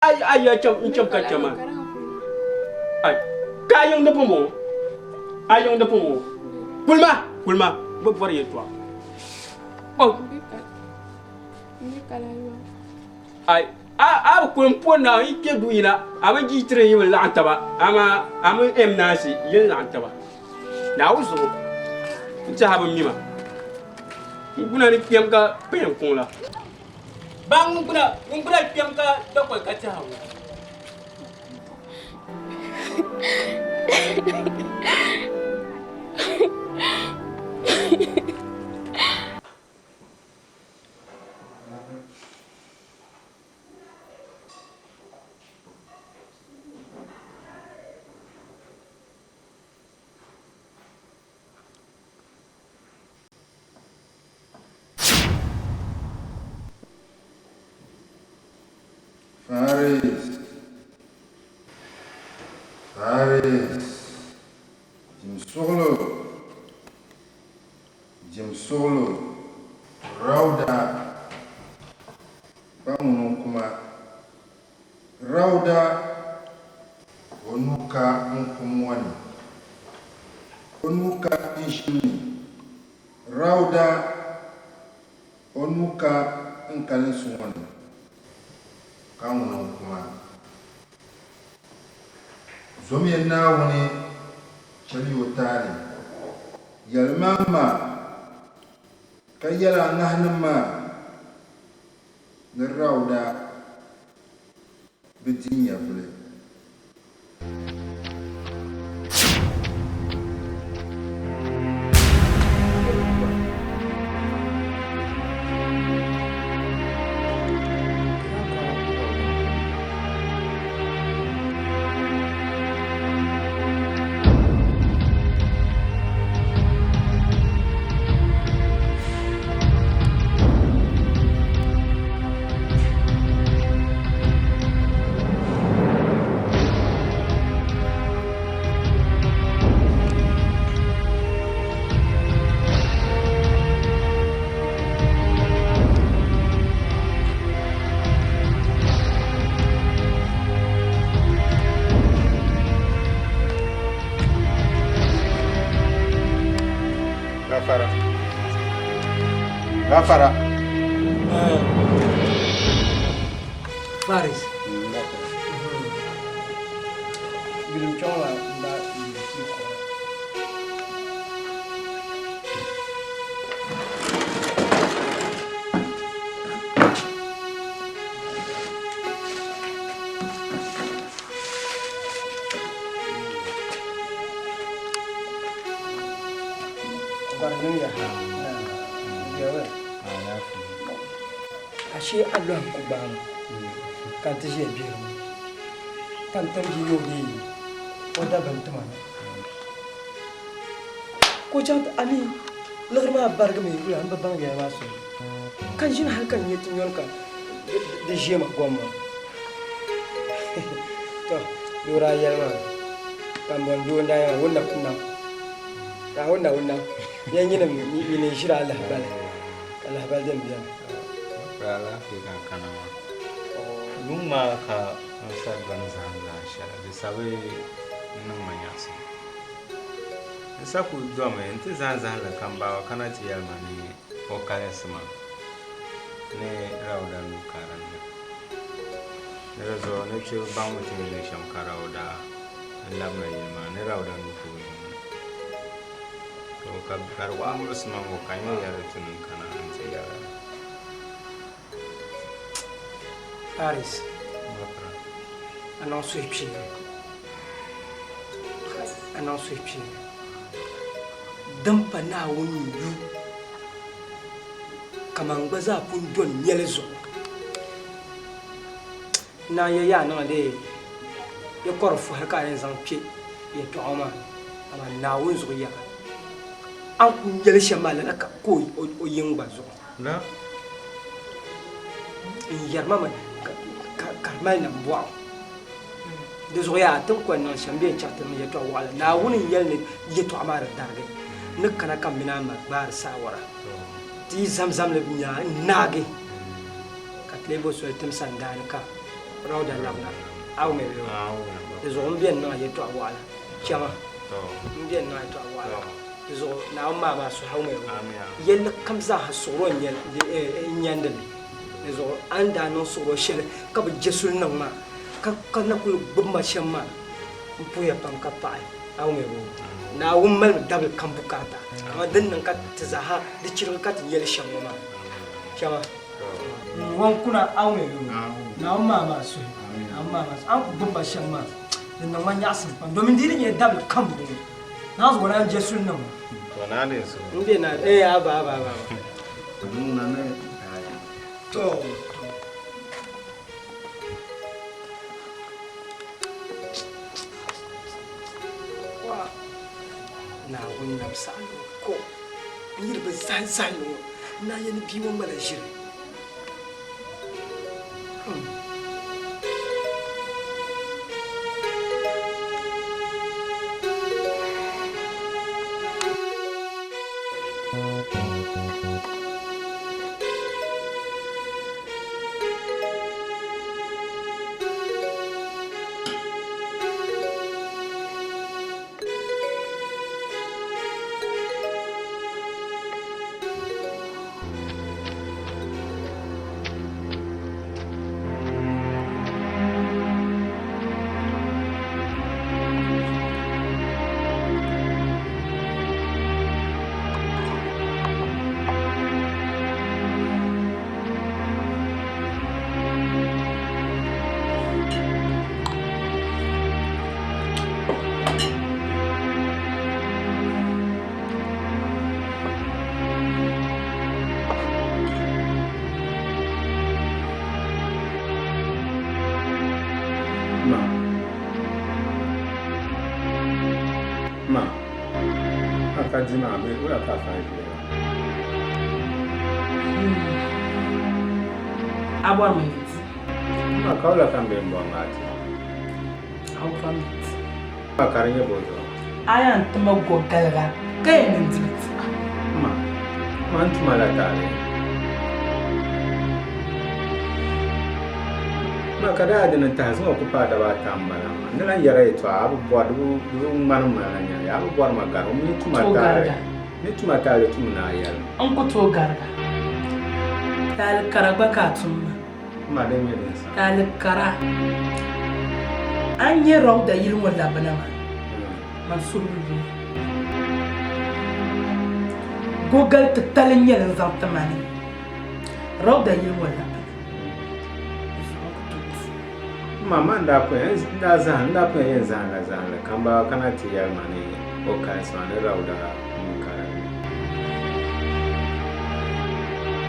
Ay ya cham ka chama. Ay kayong da pomo. Ayong da pomo. Kulma. Bo for ye toi. Oh. Ay kun pona ike duina ama jitre yi la antaba ama em nasi yin la antaba. Na wuso. Nta haba mima. Kuna ni piyam ka pen kun la. Bang kuna piyam ka da ko ka ta hawo. Faris, Jim Solo, Rauda, Bangun kuma, Rauda, Onuka Nkumwani, Onuka Ishini, Rauda, Onuka Nkalinsuwani, Bangun kuma. Zomi na wani chali utari yalmama kayala nahnama nirauda bidinya bule Gafara. Faris. Bilim chonga ba barnum ya. Ashe Allah ku ba mu kan ta je biyo kan ta ji yo ni o da ban tuma ko jan ani lorma barga me ru an babban ya masu kan jin halkan ne tun yonka da je ma gomma to dora yalma kan ban do nda ya wanda kunna ta wanda yan yin mi ne shira Allah bal dem biya Rala fikan kanama. Luma ka sa banza na sha da sabai nan manyasi. Sa ku do mai nti zan la kan bawa kana ti yar mani o kare sama. Ne rawda nu karan. Ne zo ne ce ba mu ti ne sham karawda. Allah mai ma ne rawda nu ko. To ka karwa mu usman ko kan yar tunun kana an ti yar. Faris. Anan so ipi. Dan pa na woni yu. Kaman gbaza pun don nyelezo. Na ya na de. Ya korfu haka yan zan pi. Ya to ama na won zo ya. An kun yele shamala na ka ko o yin gbazo. Na? Yar mama karmal na bwa de zoya tan ko nan shambe chatta mi yato wala na wunin yalne yato amara darge nakana kam mina ma bar sawara ti zamzam le bunya nage katle bo so tem sandani ka rauda lamna aw me yo zo mbien na ye to awala chama mbien na to awala zo na ma ba su hawo me yel kam za ha soro nyel nyandel zo anda no soro shele ka bu jesul nan ma ka na ku bumma shamma mpuya pam ka pai aw me bo na wummal double kan bukata amma dan nan ka tazaha da cirin ka yel shamma ma chama wan kuna aw me yo na ma ba su amma ba an ku bumma shamma dan nan man ya san domin dinin ya double kan bu na zo ran jesul nan to na ne so inde na aba mun na ne to wa na wannan salo ko yirba salo na yana biwon mala shiri Ma, akadima be ura ka fa ile. Abor minutes. Ma kaula kambe mbongati. How minutes. Ma karinye bozo. Ayan tuma go galga. Kay nindit. Ma, man tuma la tare. Ma kada adina tazo ko pada wa tambala. Ndala yara ito abu bodu du man mananya. Ya abu bor magaro mi tuma tare. Mi tuma tare tumna yar. An ko to garga. Tal karagba ka tumma. Ma de mi den sa. Tal kara. An yi raw da yilin wala banama. Man sulu. Google ta talin yelin zamtamani. Raw da yilin wala. Mama nda ko nda yen zan la kamba kana ti yar mani o kai sane rauda mukara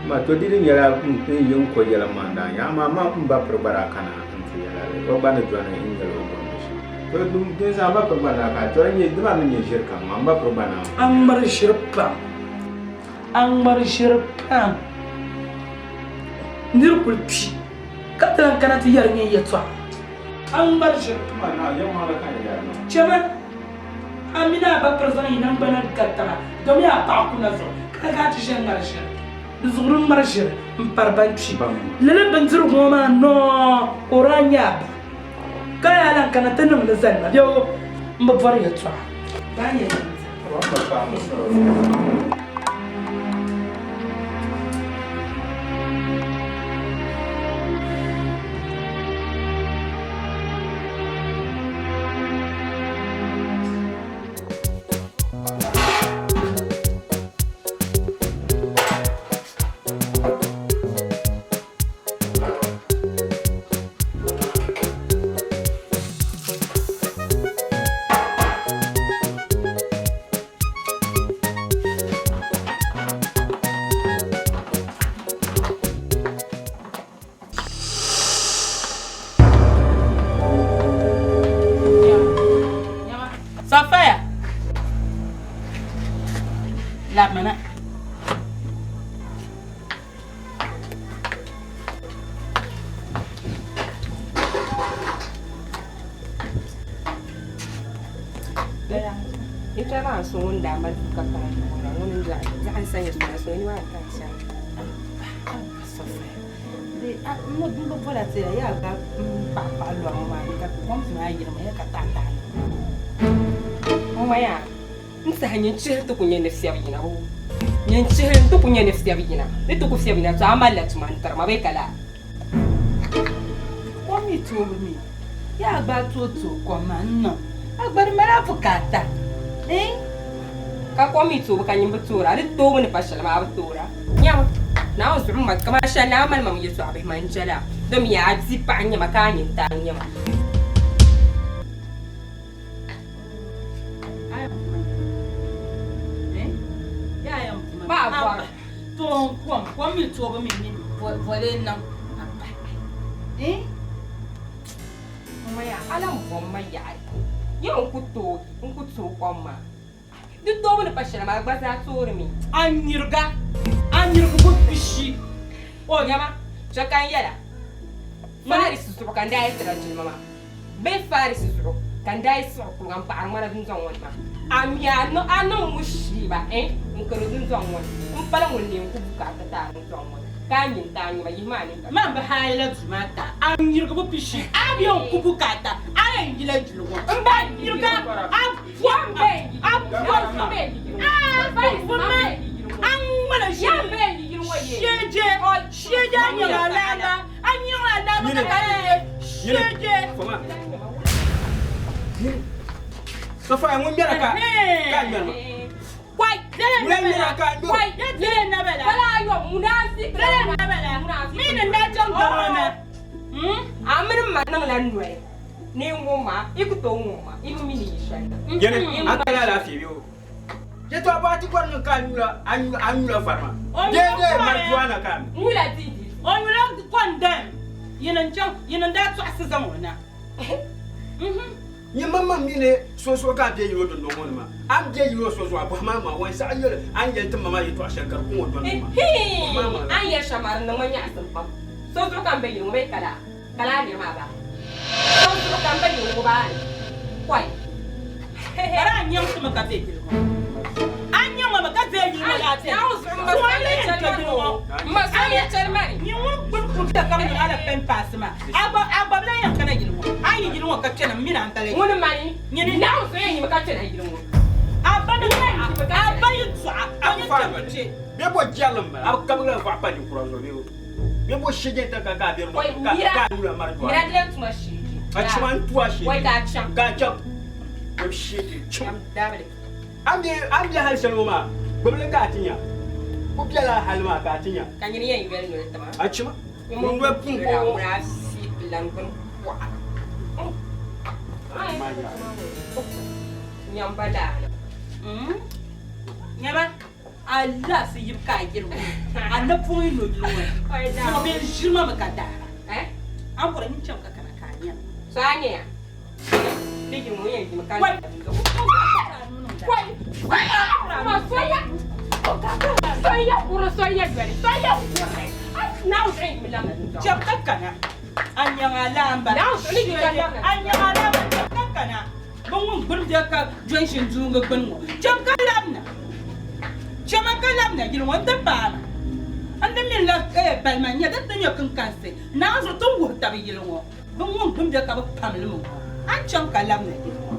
ma to didin yara yin ko yala manda ya mama mba probara kana anti yala o bana jona in yala o bon shi to dum den sa ba probara ka to ni duma ni shirka mamba probana Ambar shirpa. Nirkul pi. Katalan kana ti yar ni yetwa. Ambar shirpa. ma na yau ma kan yara Chama Amina ba prezan inan bana katara. Domi a pa kuna zo. Kaga ti shen marshir. Zurun marshir mparban pi. Lele banzur goma no oranya. Kaya lan kana tanum da zanna. Yo mbavar yetwa. Banye. Safaya. La mana. Ita na so wanda mai ka karanta wannan za an sanya su so ni wa ta sha. Safaya. no voilà c'est ya ga papa lo ma ka kom ma yi ma ya ka tata mama ya nsa hanyin chiri to kunye nefsi abina ho nyen chiri to kunye nefsi abina ni to kufsi abina to amalla to man tarma be kala komi to mi ya gba to ko ma no agbari mara fukata ka komi to ka nyimba tora ri to mun fashala ma tora nyama na uzu ma kama sha na mal mam yesu abai manjala dom ya abzi pa nyama ka nyin ta nyama ba to komi to ba mi ni vole nan mama ya ala mma ya yo nkuto kwama du to mun fashala ma gbaza tora mi anyirga bu bishi o nyama chakan yala fari su kan dai tira jin mama be fari su kan dai su ko ngam par mara dun zon won ma am ya no anu mushiba nkoro dun zon won pala mun ne ku buka ta dun zon won kan yin ta ni ma yi ma ni man ba hayla zumata anyirga bu bishi abiyon ku bukata ayan gila julwo ba yirga ab yambe an mana yambe sheje anyala lala anyala lala sheje Sofa mun mera ka mera kwai dele na bala wala yo munasi dele na bala mina nda jon corona amrin ma nan lan noy ni ngoma ikuto ngoma ibu mini shay yene akala la fi biyo je to abati ko no ka anyula farma je marjuana kan mula tidi on wala condemn yena nda to asizan wana ni mama mine so ka be yiro don no ma am je yiro so abba mama wan sa ayol an yel mama yito ashakar ko don mama an ya shamar nan manya asan pam so kan be yiro me kala ne ma ba so kan be yiro ba kwai ara anyam tuma ka be yiro anyam ma ka be yiro la te ma so ya charmani ni won kun ta kam ni ala pen pasma aba la yan kana yiro ayi yiro ka kena mina antale wani mani ni na so yin ka tana yiro aba yi tsa anya tabace be bo jalam ab kabla fa pa ni kurazo be bo shege ta ka be ka nula marjo mira dilen tuma shi a chuman tua shi wai ka cham be shege chum dabale am bi hal shalmo ma goble ka tinya ko biala halma ka tinya kan yin yin bel no tama a chuma mun we pun ko mura si plan kon wa nyam bada nyaba Allah si yib ka girma Allah pun no girma so be shirma maka dara an fara min can ka kana kaniya sanya dike mu yin maka kwai ma soya puro soya gari soya now drink mi lama jam kakana anya alamba now drink mi lama anya alamba kakana bongo burda ka join shin junga gbanwo jam kalamna chama kalamna gilwa tabana anda min la balmanya da tanya kan kanse na zo tun wurta bi gilwa bongo burda ka ba pamlu an cham kalamna gilwa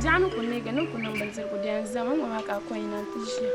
Janu kunega no kunamba zirgo dianza mama maka kwa inantisha.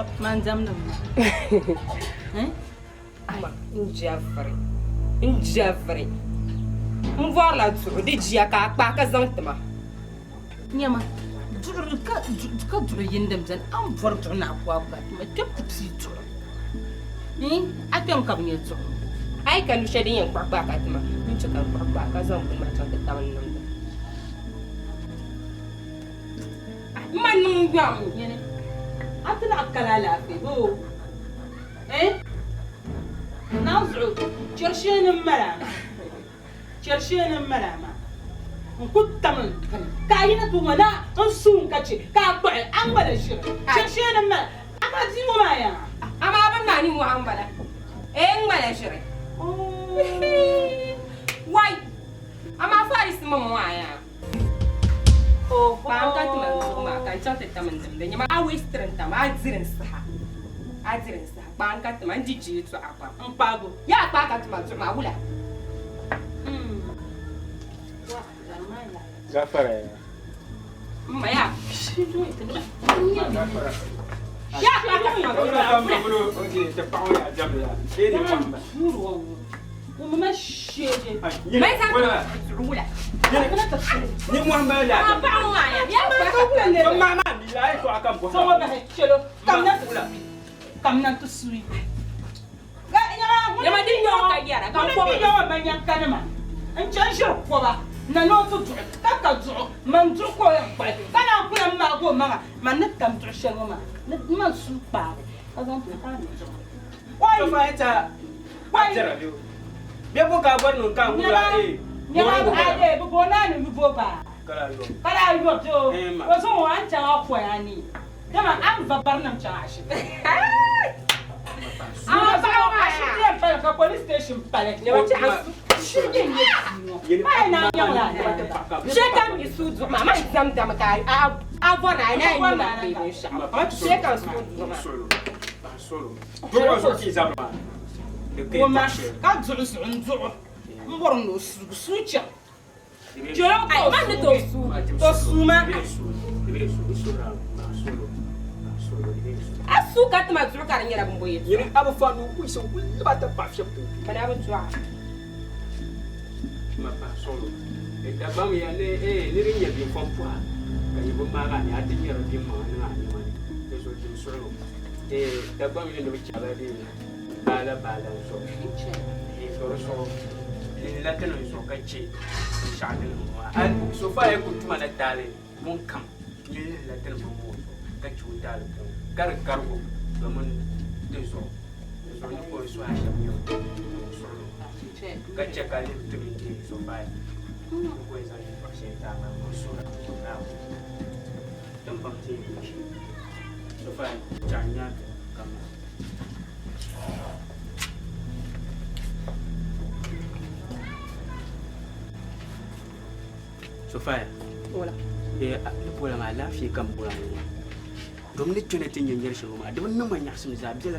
ka man zamna ama njavre voir la duro de dia ka pa ka zantma nyama duro ka duro yindam zan am for to na kwa ka ma tep si duro atem kam ne duro ai kan du shedin yan kwa ka tma mun ci kan kwa ka zan kun ma tan ta wannan man nun yam yene atna akala la fi bo نازعو شرشين الملامة شرشين الملامة نكون تمن كاينة ومنا نصون كاتشي كابع أمبلا شر شرشين الملامة أما زيمو مايا أما أبنا نيمو أمبلا أمبلا شر واي أما فارس ماما مايا بانكات ما كان شاطر تمن زمدني ما أويسترن تام أزرن صحة أزرن صحة بانكات ما ندي جيت سأقام أمبابو يا بانكات ما ولا Gafara. ما يا يا بانكات Okay, تفاعل يا جماعة. إيه دي مهمة. وما مشي ما يسمع ولا Ni Muhammad ما ya. بعمر معايا يا بانكات Mama ni la iko akan bo. سوى به شلو كم نتسوي يا ما دي يوم كيارا كم كم يوم من يكلمه أنت أنشر قبا نلوت جع تكجع من جوكو يقبل كان أقول ما أقول ما نتكلم تعشر وما ما نسوق بعض هذا So fa ita. Ajara biyo. Be bo ka bar no kan wura يا أبي بقولنا نبوبا Kala yo. كلا يوتو وسمو أنت أقوى يعني كما أم فبرنا مشاعش أنا بعمر عشان تبى كبوليس ستيشن بالك لو تعرف شو جيني ما أنا يلا شكرا يسود ما ما يزم دم كاي أبونا أنا ما بيبي شكرا شكرا سود Solo. Bro so ki zama. وما كاتزعو سعنزعو مبرنو سوتشا جلو أي ما نتوسو توسوما أسو كات ما تروح كارن يلا بمبوي Yini abu fanu ku so ku ba ta pa fi pu. أنا بتروح Ma pa solo. E da ba mi ya ne ni rin ya bi fon pu. Ka yi bo ma ga ni ati ni ro bi ma na ni ma. E so ji solo. Da ba mi ne bi chala di. Bala so. E so la tan so ka ce. Shadin wa. An so fa ya ku tuma na tale. Mun kam. Ni la tan mo mo. Ka ci tale. Kar kargo. Domin da so. So ni ko so a shabiyo. Kacha kali tumingi so baya kuweza kushika na kusura na tampati so baya chanya kama so baya ولا pola ma lafiya kan pola ne domin tuna tin yin yarshe ma da wannan man yasin zabi da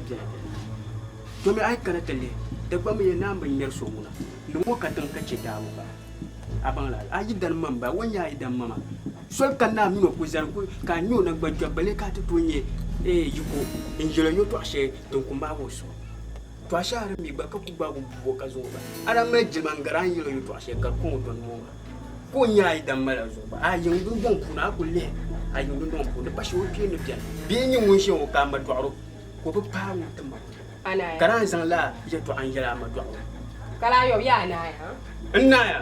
domin ai kana talle da ba mu yana ban yar so muna lumo ka tan kace ta mu ba aban la ayi dan man ba wanya ayi dan mama sol kan na mi ko zan ko ka nyo na gba bale ka ta tonye yiko injelo yo to ashe don kun ba wo so to ashe har mi ba ka ku ba ku bo ka zo ba ara me jiman garan yo to ashe ka ko don mo ko nya ayi dan mala zo ba ayi ngun bon kuna kulle ayi ngun don ko da bashi wo piye no pian bi nyi mun she wo ka ma to aro ko ba pa mu tamma أنا karan san la je to an jira ma do كلا يوم يا أنا يا innaya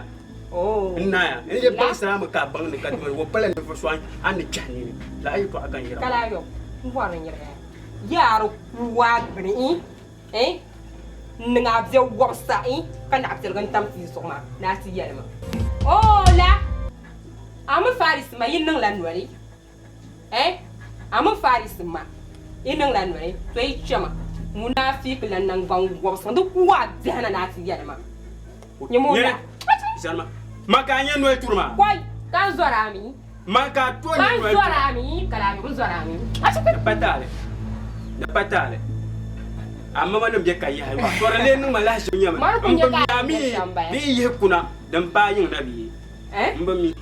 أوه innaya in je ban sa mu ka ban ni ka do wo pala ni fo so an ni jani la ay to akan jira كلا يوم مبارك يا يا رو واقبني نعبد وقصائي كان عبد الغن تام في سوما ناسي يا لما أوه لا أم فارس ما ينن لانوري أم فارس ما ينن لانوري توي شما munafik la nang bang wabsan do kuwa dana na ti yalma nyemola salma makanya no turma kwai kan zorami maka to kan ni no zorami kala mi zorami asaka da patale amma manam je kai hay wa to rale nu mala so nyama Mar kun je ka mi bi ye kuna dan pa yin nabi mbami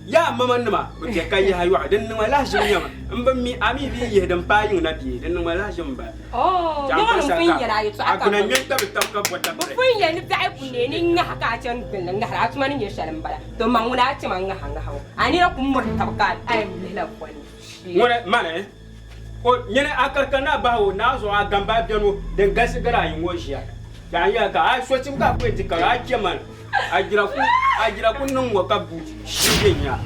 ya mama nima ke kai ya hayu dan nima la shi nyama ban mi ami bi ye dan payin na bi dan nima la shi ba oh ni wani fun ya rayu to aka kuna nyen ta ta ka bota fun ya ni ta ku ne ni nga ka can bin nga ra tuma ni shalan bala to manguna ci manga hanga hawo ani ra kun mur tabka ai lela kwani ngore mane ko nyene akarkana bawo na zo a gamba biano den gasi gara yin woshiya ya ka a so cin ka ko ti ka a keman a jira ku nan wa ka bu shi ya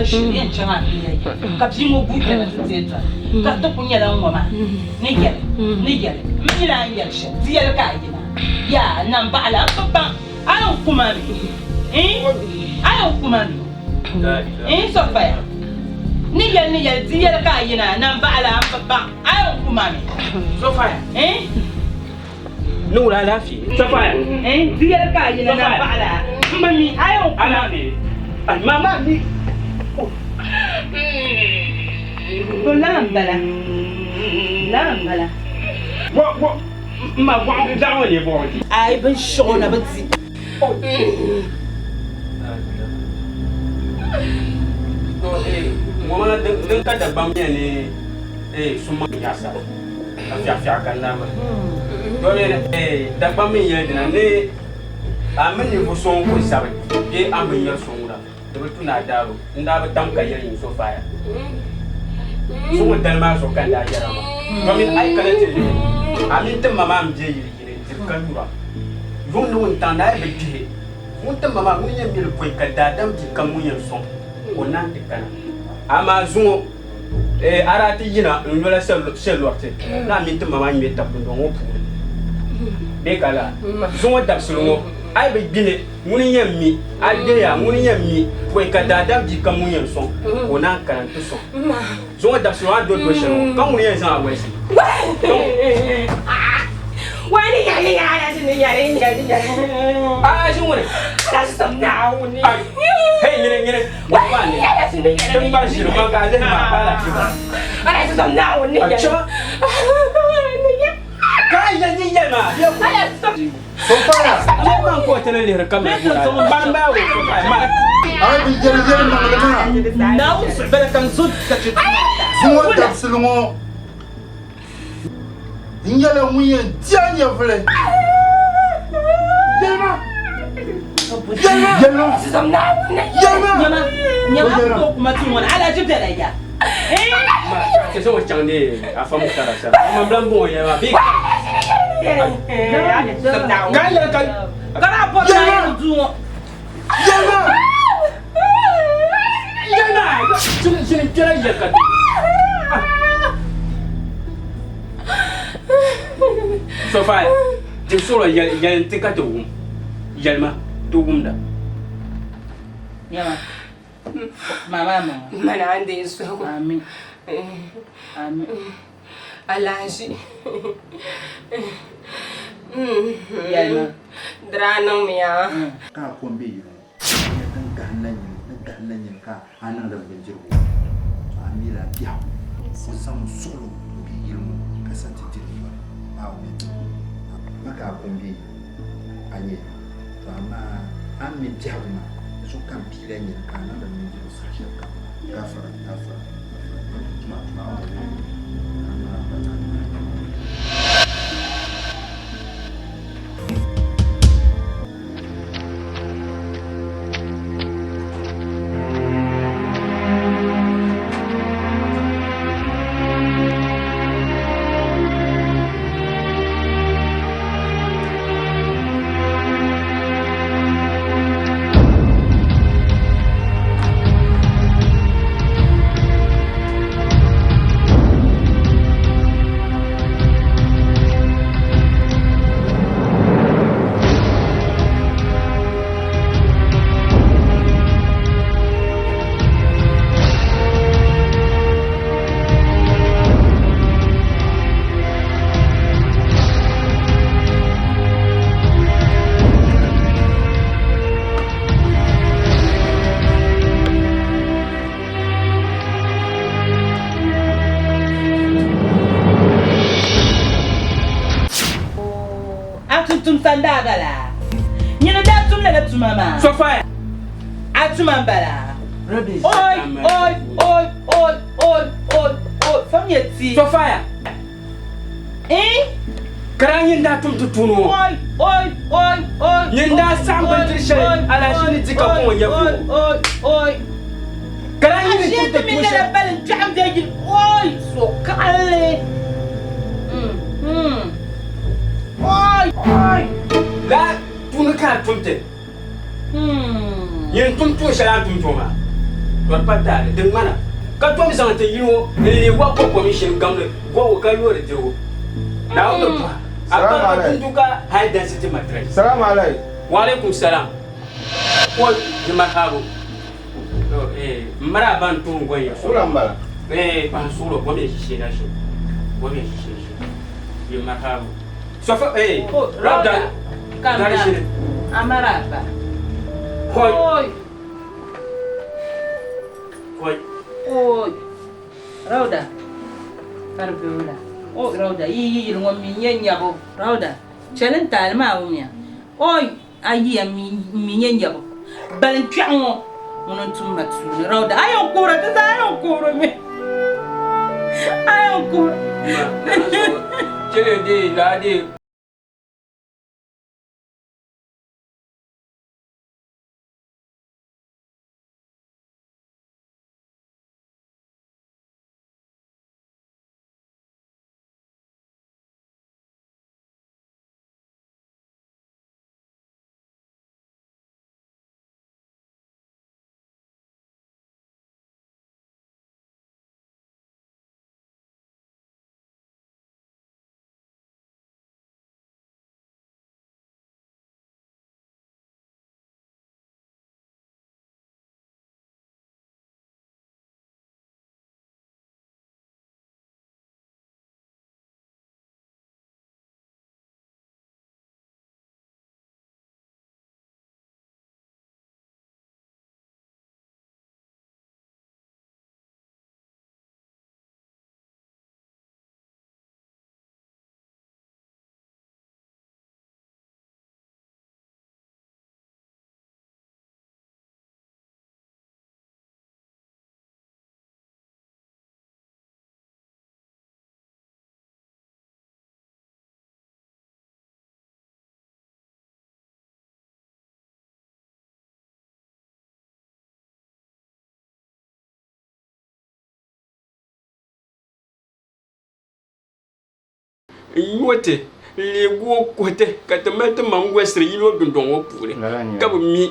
Shirye chama biya kapsi mo buke na teta ka to kunya da ngoma ni gele mina yel she diel ka yina ya nan bala papa ayo kumani ayo kumani sofaya ni gele diel ka yina nan bala papa ayo kumani sofaya nura lafi sofaya diel ka yina nan bala mami ayo kumani mama ni lambala ma wa da wani bo ai ban shona batsi mo mana den ka da bam ne suma ya sa afia kan na ma do ne da bam ye dina ne amene bo son ko sabe amen ya sonura to tuna daro nda ba tam ka yin so faya so wadal ma so kan da yara ma to min ai kala tele amin tan mama am je yiri yiri kan yura vun no tan da be ti mun tan mama mun yin bil ko kan da dam ti kan mun yin so onan ti kana ama zuo arati yina nyola sel lorte na min tan mama mi tap ndo ngo pu be kala zuo dab sulungo ai be bine mun yin mi adeya mun yin mi ko kan da dam ti kan mun yin so onan kan to so zo da so a do shelo kan mun yin san awesi wani ya sin ya ah shi mun da sam na wani hey nyere wani ya sin ya dan ba shi ma ga da ma ba la shi ba ana sam na wani ya kai ya ni ya ma ya so fara le ban ko tele le rakam ban ba wo ma ai bi jere ma na us bala kan zut ka ci zuwa da sulmo ingala muye janya fule Yelma sam na wani nyama ko kuma tin wani ala jibda da ya ma ke so chang ne a fa mu tara sa ma blan bo ya ma bi sam na kan ya kan kana po na yin zuwa yana shin kira ya kan so fa de so ya tinka to yelma to gumda nyama mama mana ande so amin alaji yalma dranang miya ka kombe yi dan gannan ka anan da banjiro amira biya ko samu solo bi ilmu kasance tilwa ba wani maka kombe anye to amma an mi jawma su kan pilen yin kana da min jiro sashi ka gafara tuma tum sanda bala. Nyina da tum la tum mama. Sofia. Atuma bala. Rubbish. Oi. Famiyeti. Sofia. Karanyin da tum tutuno. Oi. Nyinda samban tirshe ala shini tika ko yafu. Oi. Karanyin tum Gente me tutushe. dá bala jam de oi, so kale. Oi. La tunu ka tumte. Yin tum tu shala tum tuma. Wa pata de mana. Ka tum zan te yino le wa ko commission gamle go ka yo de diro. Na o do pa. Apa tum tu ka high density mattress. Salam alaikum. Wa alaikum salam. Ko jima habo. Mara ban tun goyen. Sulam bala. Ban suro bo me shi na shi. Bo me shi. Jima habo. Sofa Rabda. Kamera. Amaraba. Koi. Rauda. Farbeula. Rauda. Yi ngom mi nyabo. Rauda. Chelen talma umya. Ayi mi nyabo. Balan twango. Monon tumba tu. Rauda. Ayon kura ta ayon kura me. Ayon kura. Chele de la de yote le go kote ka te mette man westre yilo dundon wo pure ka bu mi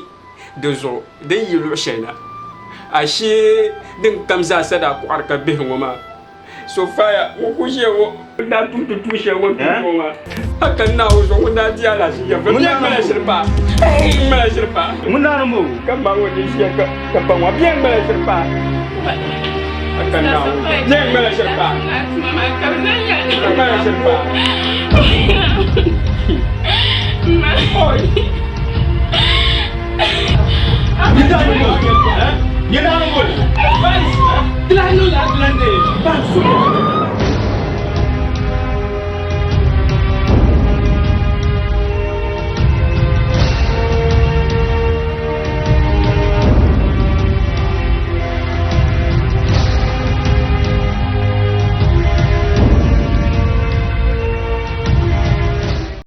de zo de yilo shena ashe din kamza sada ko arka be ngoma Sofia wo ku je wo da tu she wo tu ma hakan na wo zo da dia la shi ya mun ya mala shirpa mun na mo kan ba wo ni shi ka ba wa bien mala shirpa akan na wo bien mala shirpa mala shirpa